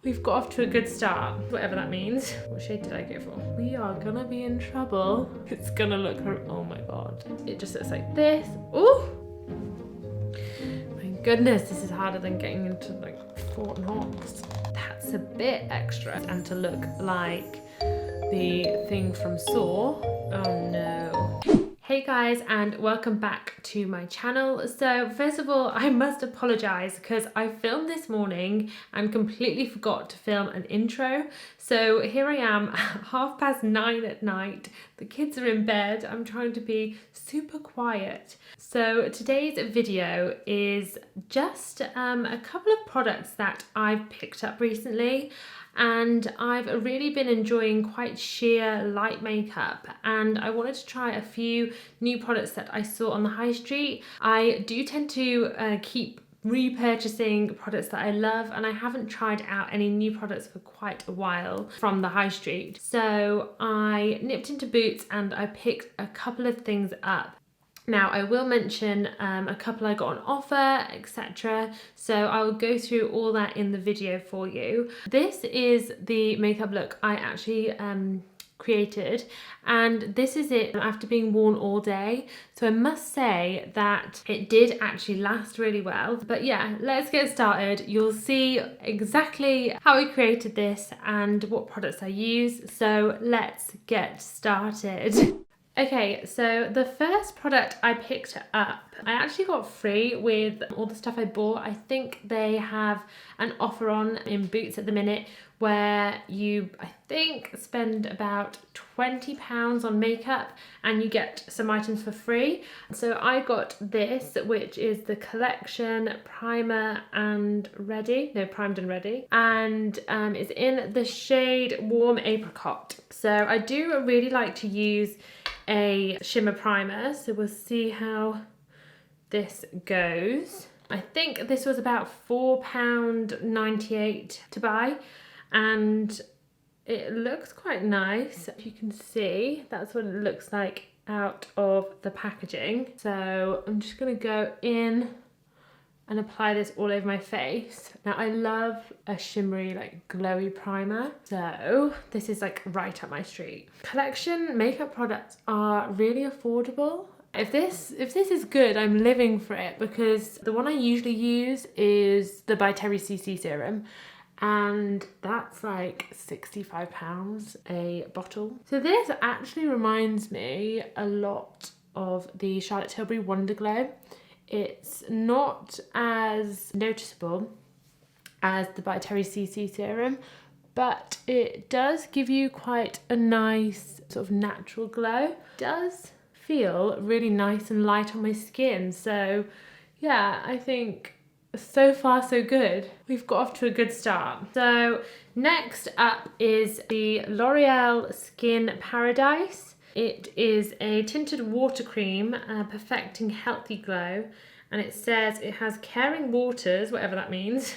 We've got off to a good start, whatever that means. What shade did I go for? We are gonna be in trouble. It's gonna look, oh my God. It just looks like this. Ooh! My goodness, this is harder than getting into like Fort Knox. That's a bit extra. And to look like the thing from Saw. Oh no. Hey guys, and welcome back to my channel. So first of all, I must apologize because I filmed this morning and completely forgot to film an intro. So here I am at 9:30 at night. The kids are in bed. I'm trying to be super quiet. So today's video is just a couple of products that I've picked up recently. And I've really been enjoying quite sheer light makeup, and I wanted to try a few new products that I saw on the high street. I do tend to keep repurchasing products that I love, and I haven't tried out any new products for quite a while from the high street. So I nipped into Boots and I picked a couple of things up. Now I will mention a couple I got on offer, etc. So I'll go through all that in the video for you. This is the makeup look I actually created, and this is it after being worn all day. So I must say that it did actually last really well. But yeah, let's get started. You'll see exactly how I created this and what products I use. So let's get started. Okay, so the first product I picked up, I actually got free with all the stuff I bought. I think they have an offer on in Boots at the minute where you, I think, spend about £20 on makeup and you get some items for free. So I got this, which is the Collection Primer and Ready, no, Primed and Ready, and it's in the shade Warm Apricot. So I do really like to use a shimmer primer, so we'll see how this goes. I think this was about £4.98 to buy, and it looks quite nice. If you can see, that's what it looks like out of the packaging. So I'm just gonna go in and apply this all over my face. Now I love a shimmery, like glowy primer. So this is like right up my street. Collection makeup products are really affordable. If this is good, I'm living for it, because the one I usually use is the By Terry CC serum, and that's like £65 a bottle. So this actually reminds me a lot of the Charlotte Tilbury Wonder Glow. It's not as noticeable as the By Terry CC serum, but it does give you quite a nice sort of natural glow. It does feel really nice and light on my skin. So yeah, I think so far so good. We've got off to a good start. So next up is the L'Oreal Skin Paradise. It is a tinted water cream, perfecting healthy glow, and it says it has caring waters, whatever that means,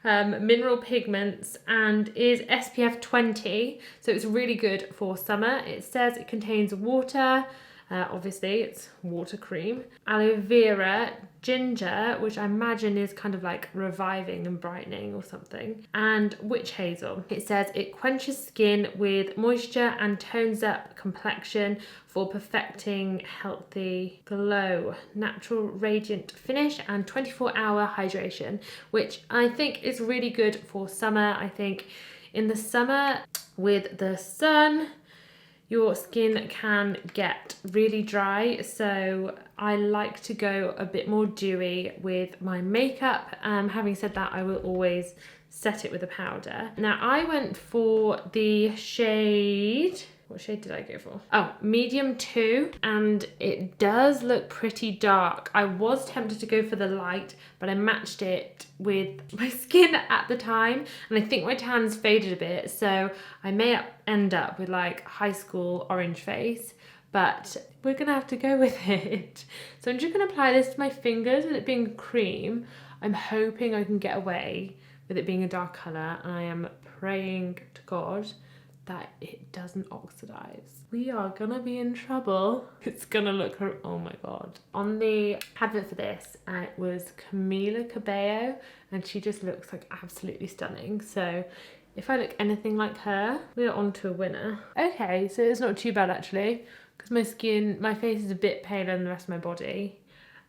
mineral pigments, and is SPF 20, so it's really good for summer. It says it contains water, obviously it's water cream, aloe vera, ginger, which I imagine is kind of like reviving and brightening or something, and witch hazel. It says it quenches skin with moisture and tones up complexion for perfecting healthy glow, natural radiant finish, and 24-hour hydration, which I think is really good for summer. I think in the summer with the sun, your skin can get really dry, so I like to go a bit more dewy with my makeup. Having said that, I will always set it with a powder. Now I went for the shade, what shade did I go for? Oh, medium 2, and it does look pretty dark. I was tempted to go for the light, but I matched it with my skin at the time, and I think my tan's faded a bit, so I may end up with like high school orange face, but we're gonna have to go with it. So I'm just gonna apply this to my fingers with it being cream. I'm hoping I can get away with it being a dark colour, and I am praying to God that it doesn't oxidize. We are gonna be in trouble. It's gonna look, oh my God. On the advert for this, it was Camila Cabello, and she just looks like absolutely stunning. So if I look anything like her, we're on to a winner. Okay, so it's not too bad actually, because my face is a bit paler than the rest of my body.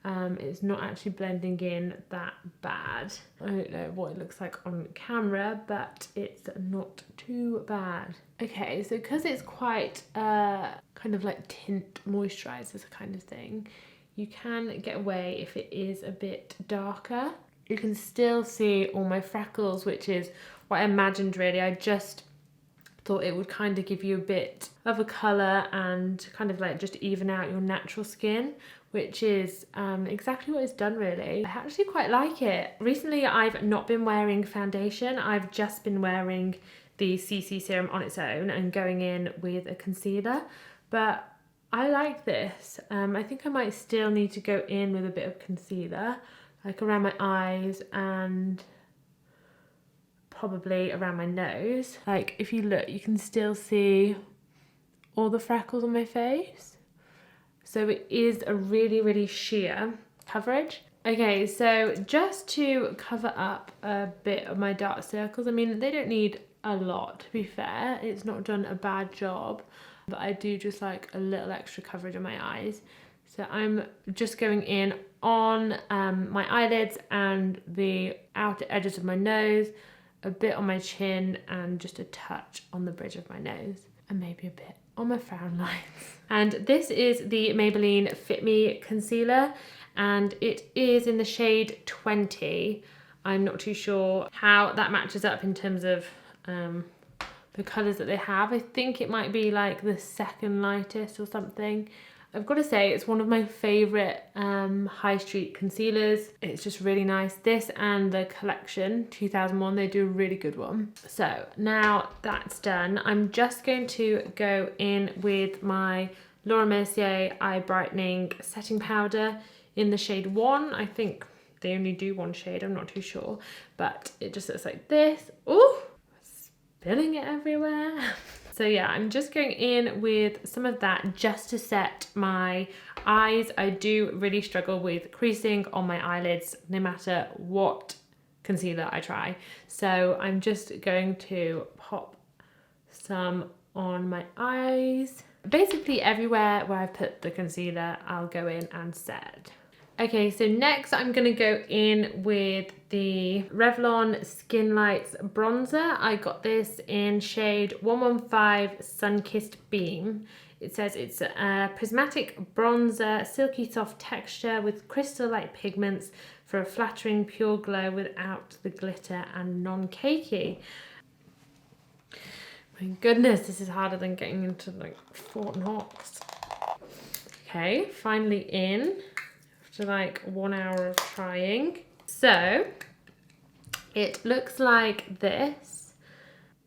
It's not actually blending in that bad. I don't know what it looks like on camera, but it's not too bad. Okay, so because it's quite kind of like tint moisturizers kind of thing, you can get away if it is a bit darker. You can still see all my freckles, which is what I imagined really. I just thought it would kind of give you a bit of a colour and kind of like just even out your natural skin, which is exactly what it's done really. I actually quite like it. Recently I've not been wearing foundation, I've just been wearing the CC serum on its own and going in with a concealer, but I like this. I think I might still need to go in with a bit of concealer, like around my eyes and probably around my nose. Like if you look, you can still see all the freckles on my face. So it is a really, really sheer coverage. Okay, so just to cover up a bit of my dark circles, I mean, they don't need a lot, to be fair. It's not done a bad job, but I do just like a little extra coverage on my eyes. So I'm just going in on my eyelids and the outer edges of my nose, a bit on my chin, and just a touch on the bridge of my nose, and maybe a bit on my frown lines. And this is the Maybelline Fit Me concealer, and it is in the shade 20. I'm not too sure how that matches up in terms of the colours that they have. I think it might be like the second lightest or something. I've got to say it's one of my favourite high street concealers. It's just really nice. This and the Collection 2001, they do a really good one. So now that's done, I'm just going to go in with my Laura Mercier Eye Brightening Setting Powder in the shade 1. I think they only do one shade, I'm not too sure. But it just looks like this. Ooh, spilling it everywhere. So yeah, I'm just going in with some of that just to set my eyes. I do really struggle with creasing on my eyelids no matter what concealer I try. So I'm just going to pop some on my eyes. Basically everywhere where I've put the concealer, I'll go in and set. Okay, so next I'm gonna go in with the Revlon Skin Lights bronzer. I got this in shade 115 Sun-Kissed Beam. It says it's a prismatic bronzer, silky soft texture with crystal-like pigments for a flattering pure glow without the glitter and non-cakey. My goodness, this is harder than getting into like Fort Knox. Okay, finally in. After like 1 hour of trying. So it looks like this,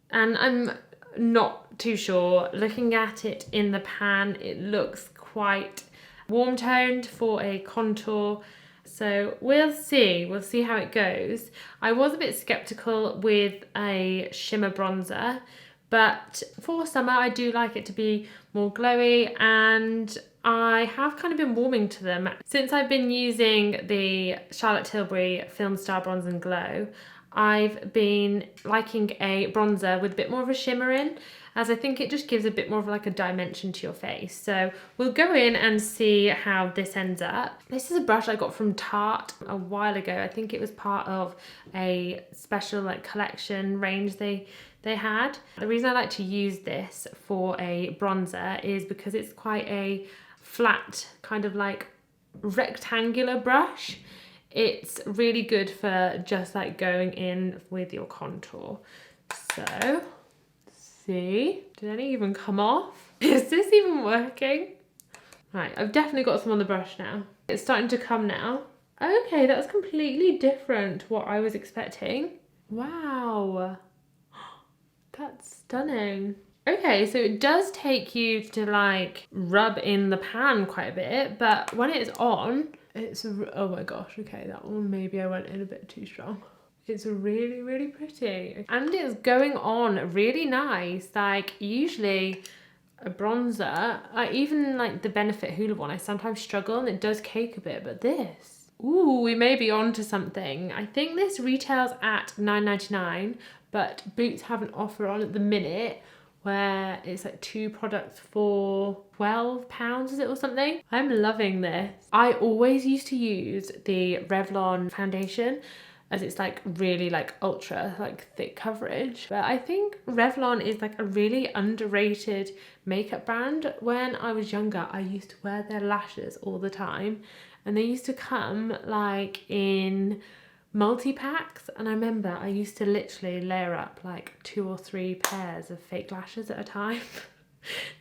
and I'm not too sure. Looking at it in the pan, it looks quite warm toned for a contour. So we'll see how it goes. I was a bit skeptical with a shimmer bronzer, but for summer I do like it to be more glowy, and I have kind of been warming to them. Since I've been using the Charlotte Tilbury Film Star Bronze and Glow, I've been liking a bronzer with a bit more of a shimmer in, as I think it just gives a bit more of like a dimension to your face. So we'll go in and see how this ends up. This is a brush I got from Tarte a while ago. I think it was part of a special like collection range they had. The reason I like to use this for a bronzer is because it's quite a flat, kind of like rectangular brush. It's really good for just like going in with your contour. So, see, did any even come off? Is this even working? Right, I've definitely got some on the brush now. It's starting to come now. Okay, that's completely different to what I was expecting. Wow, that's stunning. Okay, so it does take you to like rub in the pan quite a bit, but when it's on, it's, oh my gosh, okay, that one maybe I went in a bit too strong. It's really, really pretty. And it's going on really nice. Like usually a bronzer, even like the Benefit Hoola one, I sometimes struggle and it does cake a bit, but this, ooh, we may be on to something. I think this retails at $9.99, but Boots have an offer on at the minute where it's like 2 products for £12, is it, or something? I'm loving this. I always used to use the Revlon foundation as it's like really like ultra like thick coverage, but I think Revlon is like a really underrated makeup brand. When I was younger, I used to wear their lashes all the time, and they used to come like in multi-packs, and I remember I used to literally layer up like 2 or 3 pairs of fake lashes at a time.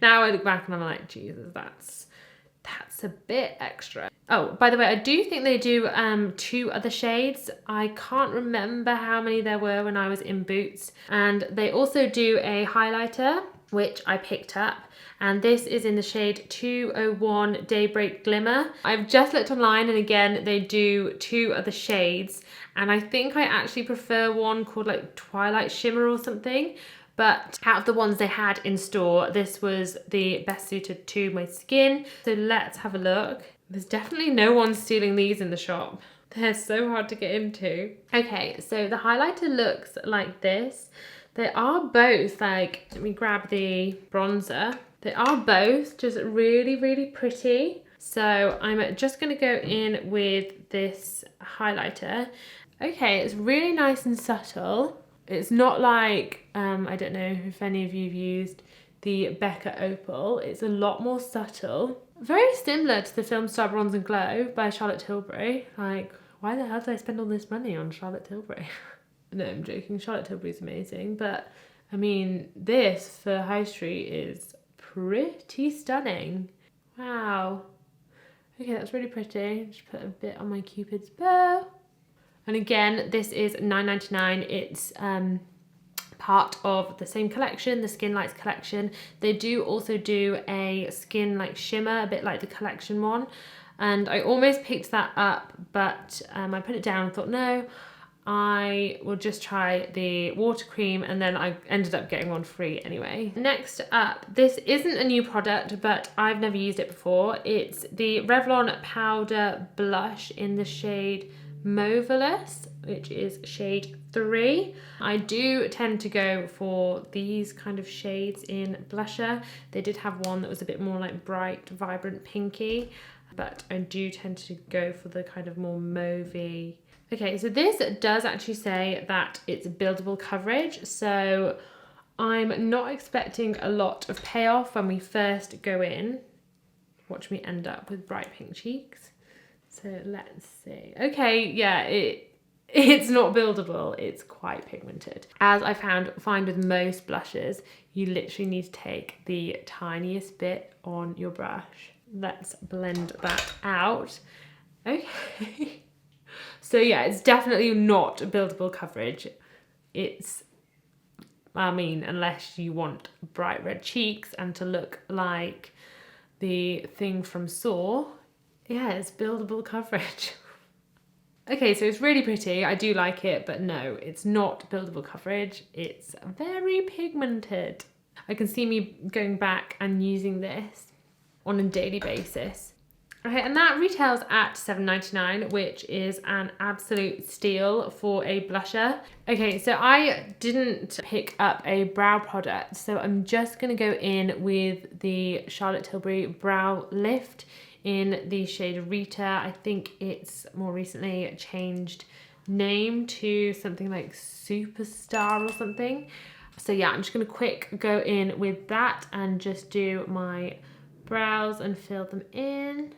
Now I look back and I'm like, Jesus, that's a bit extra. Oh, by the way, I do think they do 2 other shades. I can't remember how many there were when I was in Boots. And they also do a highlighter, which I picked up. And this is in the shade 201 Daybreak Glimmer. I've just looked online, and again, they do 2 other shades. And I think I actually prefer one called like Twilight Shimmer or something. But out of the ones they had in store, this was the best suited to my skin. So let's have a look. There's definitely no one stealing these in the shop. They're so hard to get into. Okay, so the highlighter looks like this. They are both like, let me grab the bronzer. They are both just really, really pretty. So I'm just gonna go in with this highlighter. Okay, it's really nice and subtle. It's not like, I don't know if any of you have used the Becca Opal. It's a lot more subtle. Very similar to the film Star Bronze and Glow by Charlotte Tilbury. Like, why the hell did I spend all this money on Charlotte Tilbury? No, I'm joking. Charlotte Tilbury's amazing. But, I mean, this for High Street is pretty stunning. Wow. Okay, that's really pretty. Just put a bit on my Cupid's bow. And again, this is $9.99. It's part of the same collection, the Skin Lights collection. They do also do a Skin Light Shimmer, a bit like the collection one. And I almost picked that up, but I put it down and thought, no, I will just try the water cream, and then I ended up getting one free anyway. Next up, this isn't a new product, but I've never used it before. It's the Revlon Powder Blush in the shade Mauvelous, which is shade 3. I do tend to go for these kind of shades in blusher. They did have one that was a bit more like bright, vibrant pinky, but I do tend to go for the kind of more mauvey. Okay, so this does actually say that it's buildable coverage, so I'm not expecting a lot of payoff when we first go in. Watch me end up with bright pink cheeks. So let's see. Okay, yeah, it's not buildable. It's quite pigmented. As I find with most blushes, you literally need to take the tiniest bit on your brush. Let's blend that out. Okay. So yeah, it's definitely not buildable coverage. It's, I mean, unless you want bright red cheeks and to look like the thing from Saw. Yeah, it's buildable coverage. Okay, so it's really pretty. I do like it, but no, it's not buildable coverage. It's very pigmented. I can see me going back and using this on a daily basis. Okay, and that retails at $7.99, which is an absolute steal for a blusher. Okay, so I didn't pick up a brow product, so I'm just gonna go in with the Charlotte Tilbury Brow Lift in the shade Rita. I think it's more recently changed name to something like Superstar or something. So yeah, I'm just gonna quick go in with that and just do my brows and fill them in.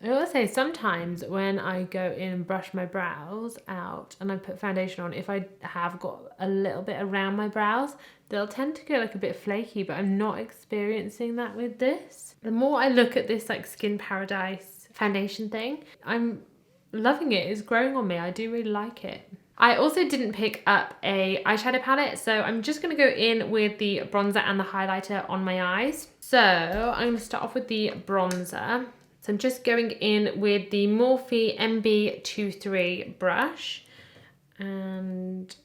I will say sometimes when I go in and brush my brows out and I put foundation on, if I have got a little bit around my brows, they'll tend to go like a bit flaky, but I'm not experiencing that with this. The more I look at this like Skin Paradise foundation thing, I'm loving it. It's growing on me. I do really like it. I also didn't pick up a eyeshadow palette, so I'm just going to go in with the bronzer and the highlighter on my eyes. So I'm going to start off with the bronzer. So I'm just going in with the Morphe MB23 brush, and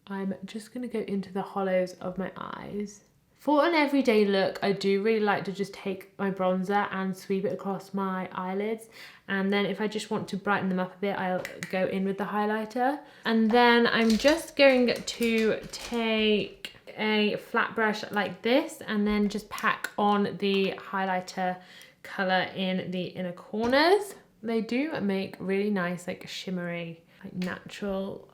I'm just going to go into the hollows of my eyes. For an everyday look, I do really like to just take my bronzer and sweep it across my eyelids. And then if I just want to brighten them up a bit, I'll go in with the highlighter. And then I'm just going to take a flat brush like this and then just pack on the highlighter colour in the inner corners. They do make really nice, like shimmery, like natural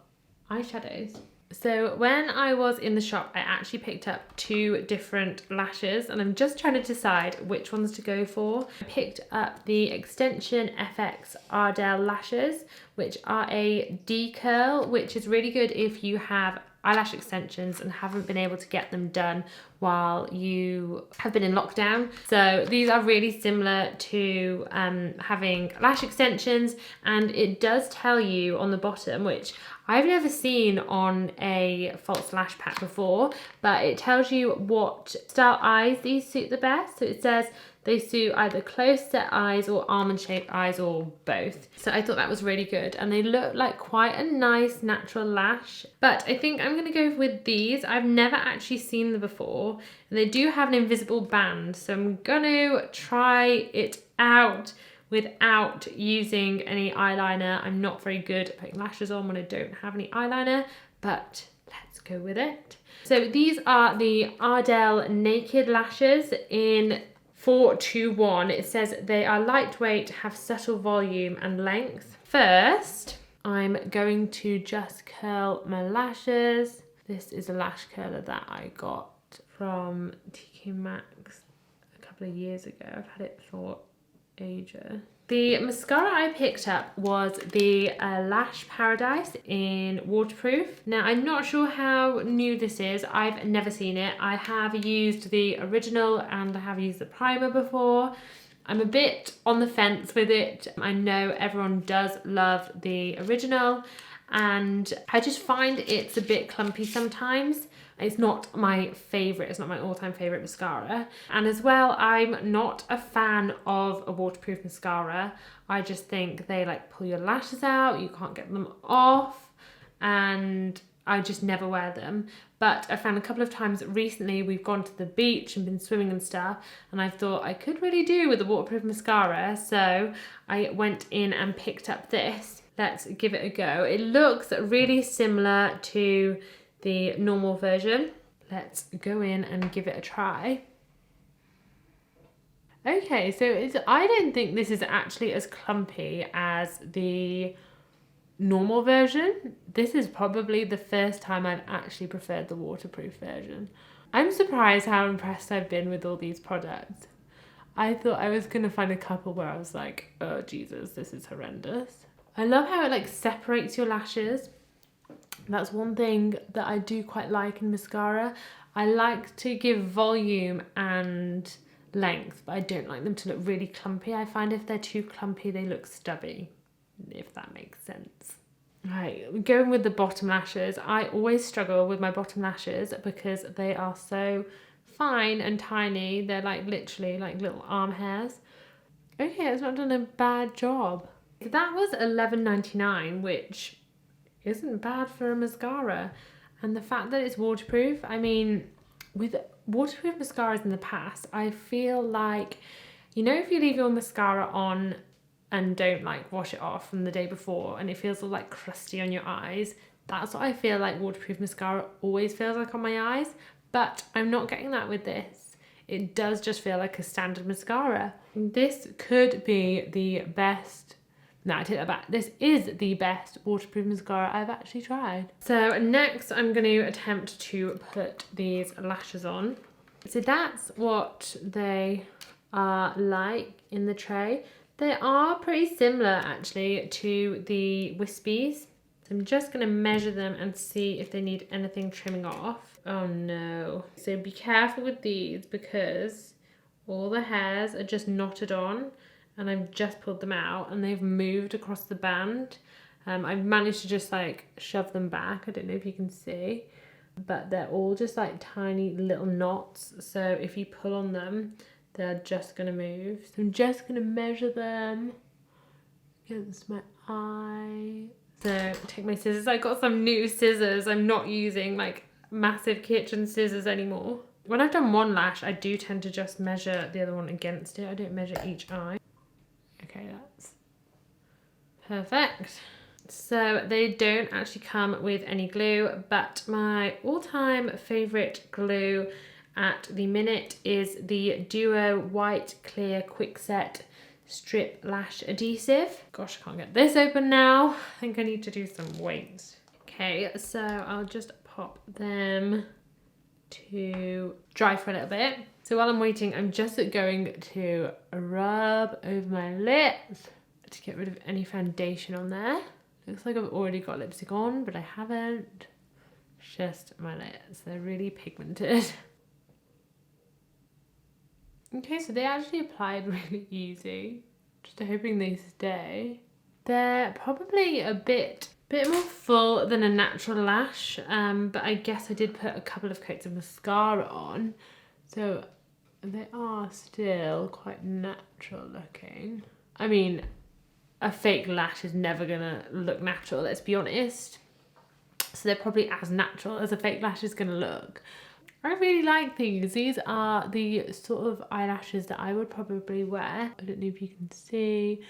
eyeshadows. So when I was in the shop, I actually picked up 2 different lashes and I'm just trying to decide which ones to go for. I picked up the Extension FX Ardell lashes, which are a D-curl, which is really good if you have eyelash extensions and haven't been able to get them done while you have been in lockdown. So these are really similar to having lash extensions, and it does tell you on the bottom, which I've never seen on a false lash pack before, but it tells you what style eyes these suit the best. So it says they suit either close set eyes or almond shaped eyes or both. So I thought that was really good, and they look like quite a nice natural lash. But I think I'm gonna go with these. I've never actually seen them before, and they do have an invisible band. So I'm gonna try it out without using any eyeliner. I'm not very good at putting lashes on when I don't have any eyeliner, but let's go with it. So these are the Ardell Naked Lashes in 421. It says they are lightweight, have subtle volume and length. First, I'm going to just curl my lashes. This is a lash curler that I got from TK Maxx a couple of years ago. I've had it for ages. The mascara I picked up was the Lash Paradise in Waterproof. Now, I'm not sure how new this is. I've never seen it. I have used the original and I have used the primer before. I'm a bit on the fence with it. I know everyone does love the original, and I just find it's a bit clumpy sometimes. It's not my favourite, it's not my all-time favourite mascara. And as well, I'm not a fan of a waterproof mascara. I just think they like pull your lashes out, you can't get them off, and I just never wear them. But I found a couple of times recently we've gone to the beach and been swimming and stuff, and I thought I could really do with a waterproof mascara. So I went in and picked up this. Let's give it a go. It looks really similar to the normal version. Let's go in and give it a try. Okay, so I don't think this is actually as clumpy as the normal version. This is probably the first time I've actually preferred the waterproof version. I'm surprised how impressed I've been with all these products. I thought I was gonna find a couple where I was like, oh Jesus, this is horrendous. I love how it like separates your lashes. That's one thing that I do quite like in mascara. I like to give volume and length, but I don't like them to look really clumpy. I find if they're too clumpy, they look stubby, if that makes sense. Right, going with the bottom lashes. I always struggle with my bottom lashes because they are so fine and tiny. They're like literally like little arm hairs. Okay, it's not done a bad job. That was $11.99, which isn't bad for a mascara. And the fact that it's waterproof, I mean, with waterproof mascaras in the past, I feel like, you know, if you leave your mascara on and don't like wash it off from the day before and it feels all like crusty on your eyes, that's what I feel like waterproof mascara always feels like on my eyes. But I'm not getting that with this. It does just feel like a standard mascara. This could be the best. No, I take that back. This is the best waterproof mascara I've actually tried. So next I'm going to attempt to put these lashes on. So that's what they are like in the tray. They are pretty similar actually to the wispies. So I'm just going to measure them and see if they need anything trimming off. Oh no. So be careful with these because all the hairs are just knotted on. And I've just pulled them out and they've moved across the band. I've managed to just like shove them back. I don't know if you can see, but they're all just like tiny little knots. So if you pull on them, they're just gonna move. So I'm just gonna measure them against my eye. So take my scissors. I got some new scissors. I'm not using like massive kitchen scissors anymore. When I've done one lash, I do tend to just measure the other one against it. I don't measure each eye. Okay, that's perfect. So they don't actually come with any glue, but my all-time favorite glue at the minute is the Duo White Clear Quickset Strip Lash Adhesive. Gosh, I can't get this open now. I think I need to do some weights. Okay, so I'll just pop them to dry for a little bit. So while I'm waiting, I'm just going to rub over my lips to get rid of any foundation on there. Looks like I've already got lipstick on, but I haven't. Just my lips, they're really pigmented. Okay, so they actually applied really easy. Just hoping they stay. They're probably a bit more full than a natural lash, but I guess I did put a couple of coats of mascara on, so they are still quite natural looking. I mean, a fake lash is never gonna look natural, let's be honest. So they're probably as natural as a fake lash is gonna look. I really like these. These are the sort of eyelashes that I would probably wear. I don't know if you can see.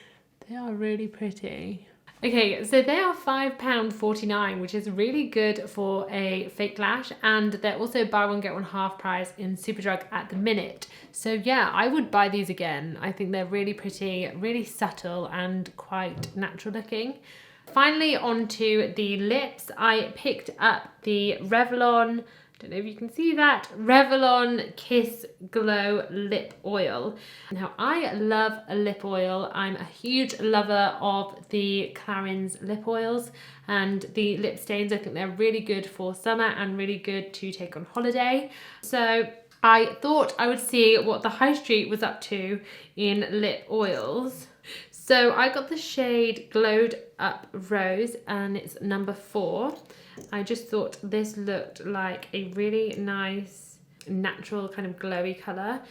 They are really pretty. Okay, so they are £5.49, which is really good for a fake lash, and they're also buy one get one half price in Superdrug at the minute. So yeah, I would buy these again. I think they're really pretty, really subtle and quite natural looking. Finally, onto the lips. I picked up the Revlon, don't know if you can see that, Revlon Kiss Glow Lip Oil. Now, I love a lip oil. I'm a huge lover of the Clarins lip oils and the lip stains. I think they're really good for summer and really good to take on holiday. So I thought I would see what the high street was up to in lip oils. So I got the shade Glowed Up Rose, and it's number 4. I just thought this looked like a really nice, natural kind of glowy colour.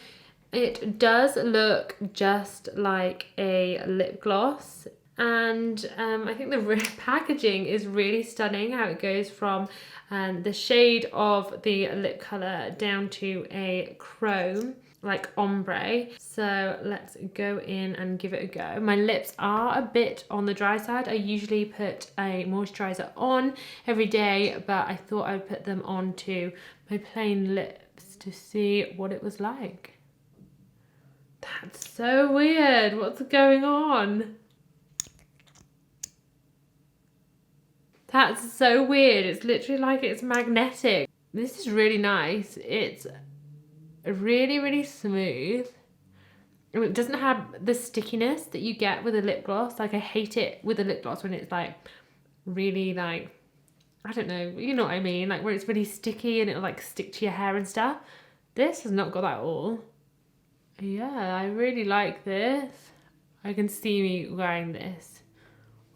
It does look just like a lip gloss, and I think the packaging is really stunning, how it goes from the shade of the lip colour down to a chrome, like ombre. So let's go in and give it a go. My lips are a bit on the dry side. I usually put a moisturizer on every day, but I thought I would put them onto my plain lips to see what it was like. That's so weird. What's going on? That's so weird. It's literally like it's magnetic. This is really nice. It's really smooth. It doesn't have the stickiness that you get with a lip gloss. Like, I hate it with a lip gloss when it's like really like, I don't know, you know what I mean, like where it's really sticky and it'll like stick to your hair and stuff. This has not got that at all. Yeah, I really like this. I can see me wearing this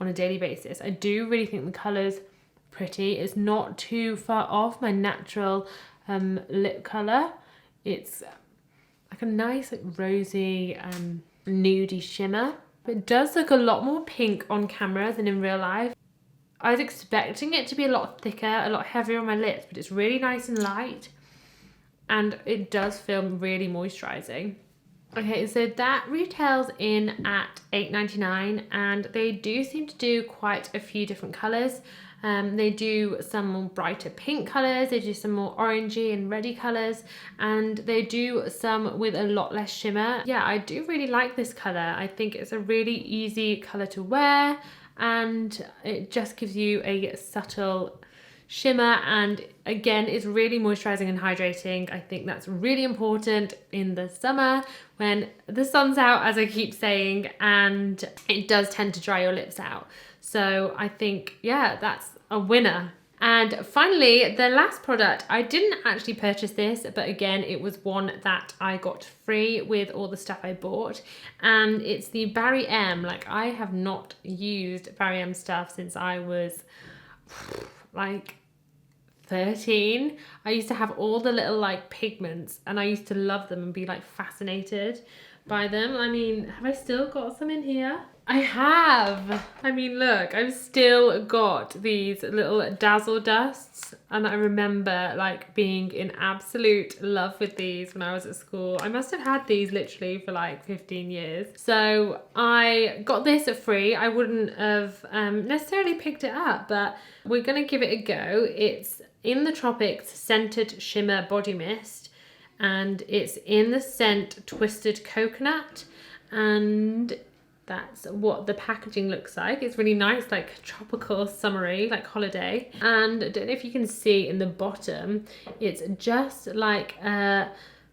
on a daily basis. I do really think the colour's pretty. It's not too far off my natural lip colour. It's like a nice like rosy nudie shimmer. It does look a lot more pink on camera than in real life. I was expecting it to be a lot thicker, a lot heavier on my lips, but it's really nice and light, and it does feel really moisturising. Okay, so that retails in at $8.99, and they do seem to do quite a few different colours. They do some more brighter pink colours, they do some more orangey and reddy colours, and they do some with a lot less shimmer. Yeah, I do really like this colour. I think it's a really easy colour to wear, and it just gives you a subtle shimmer, and again, it's really moisturising and hydrating. I think that's really important in the summer when the sun's out, as I keep saying, and it does tend to dry your lips out. So I think, yeah, that's a winner. And finally, the last product, I didn't actually purchase this, but again, it was one that I got free with all the stuff I bought. And it's the Barry M. Like, I have not used Barry M stuff since I was like 13. I used to have all the little like pigments, and I used to love them and be like fascinated by them. I mean, have I still got some in here? I have. I mean, look, I've still got these little Dazzle Dusts, and I remember like being in absolute love with these when I was at school. I must have had these literally for like 15 years. So I got this for free. I wouldn't have necessarily picked it up, but we're gonna give it a go. It's In the Tropics Scented Shimmer Body Mist, and it's in the scent Twisted Coconut, and that's what the packaging looks like. It's really nice, like tropical, summery, like holiday. And I don't know if you can see in the bottom, it's just like a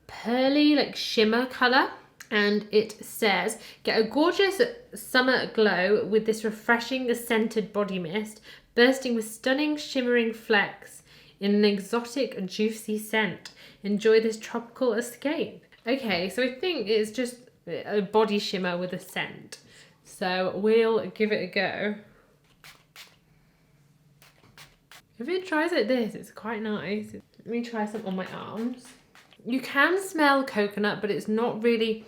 pearly, like shimmer colour. And it says, get a gorgeous summer glow with this refreshing scented body mist, bursting with stunning shimmering flecks in an exotic, juicy scent. Enjoy this tropical escape. Okay, so I think it's just a body shimmer with a scent. So we'll give it a go. If it dries like this, it's quite nice. Let me try some on my arms. You can smell coconut, but it's not really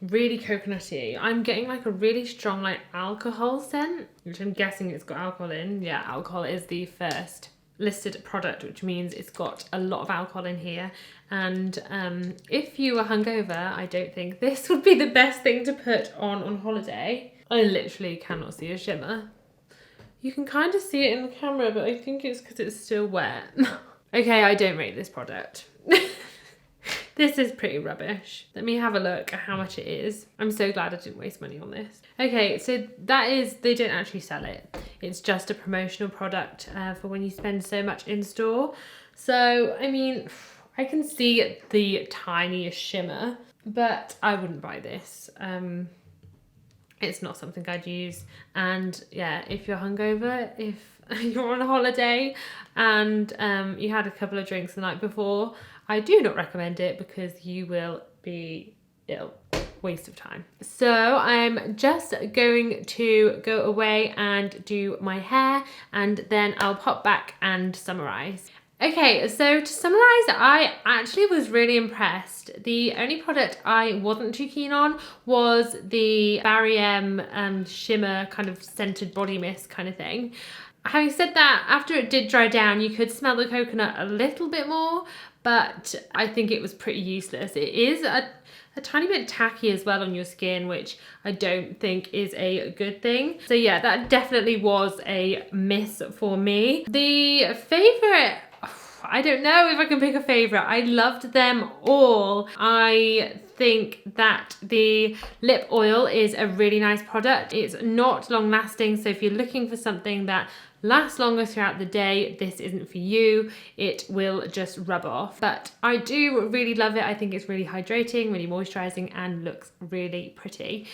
coconutty. I'm getting like a really strong like alcohol scent, which I'm guessing it's got alcohol in. Yeah, alcohol is the first listed product, which means it's got a lot of alcohol in here. And if you were hungover, I don't think this would be the best thing to put on holiday. I literally cannot see a shimmer. You can kind of see it in the camera, but I think it's because it's still wet. Okay, I don't rate this product. This is pretty rubbish. Let me have a look at how much it is. I'm so glad I didn't waste money on this. Okay, so that is, they don't actually sell it. It's just a promotional product for when you spend so much in store. So, I mean, I can see the tiniest shimmer, but I wouldn't buy this. It's not something I'd use. And yeah, if you're hungover, if you're on a holiday and you had a couple of drinks the night before, I do not recommend it because you will be ill. Waste of time. So I'm just going to go away and do my hair, and then I'll pop back and summarize. Okay, so to summarize, I actually was really impressed. The only product I wasn't too keen on was the Barry M shimmer kind of scented body mist kind of thing. Having said that, after it did dry down, you could smell the coconut a little bit more, but I think it was pretty useless. It is a tiny bit tacky as well on your skin, which I don't think is a good thing. So yeah, that definitely was a miss for me. The favourite, I don't know if I can pick a favourite. I loved them all. I think that the lip oil is a really nice product. It's not long lasting, so if you're looking for something that lasts longer throughout the day, this isn't for you. It will just rub off. But I do really love it. I think it's really hydrating, really moisturising, and looks really pretty.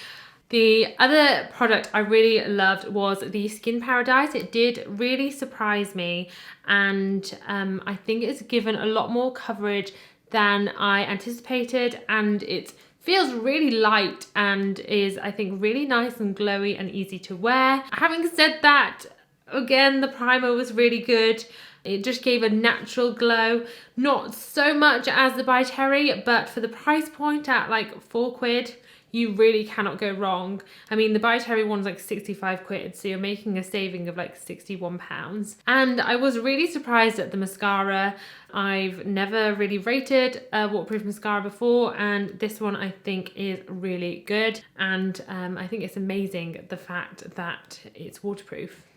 The other product I really loved was the Skin Paradise. It did really surprise me, and I think it's given a lot more coverage than I anticipated, and it feels really light and is, I think, really nice and glowy and easy to wear. Having said that, again, the primer was really good. It just gave a natural glow, not so much as the By Terry, but for the price point at like £4, you really cannot go wrong. I mean, the By Terry one's like 65 quid, so you're making a saving of like £61. And I was really surprised at the mascara. I've never really rated a waterproof mascara before, and this one I think is really good. And I think it's amazing the fact that it's waterproof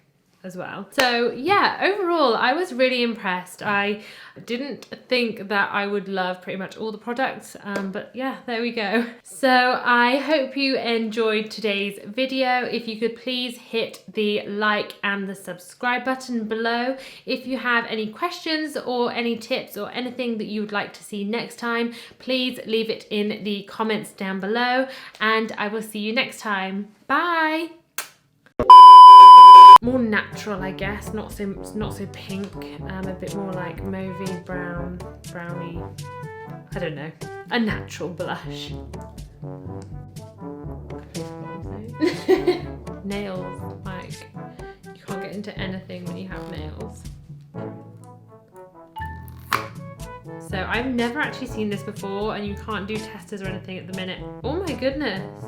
as well. So yeah, overall I was really impressed. I didn't think that I would love pretty much all the products, but yeah, there we go. So I hope you enjoyed today's video. If you could please hit the like and the subscribe button below. If you have any questions or any tips or anything that you would like to see next time, please leave it in the comments down below, and I will see you next time. Bye. More natural, I guess, not so pink, a bit more like mauvey brown, browny, I don't know, a natural blush. Nails, like, you can't get into anything when you have nails. So I've never actually seen this before, and you can't do testers or anything at the minute. Oh my goodness.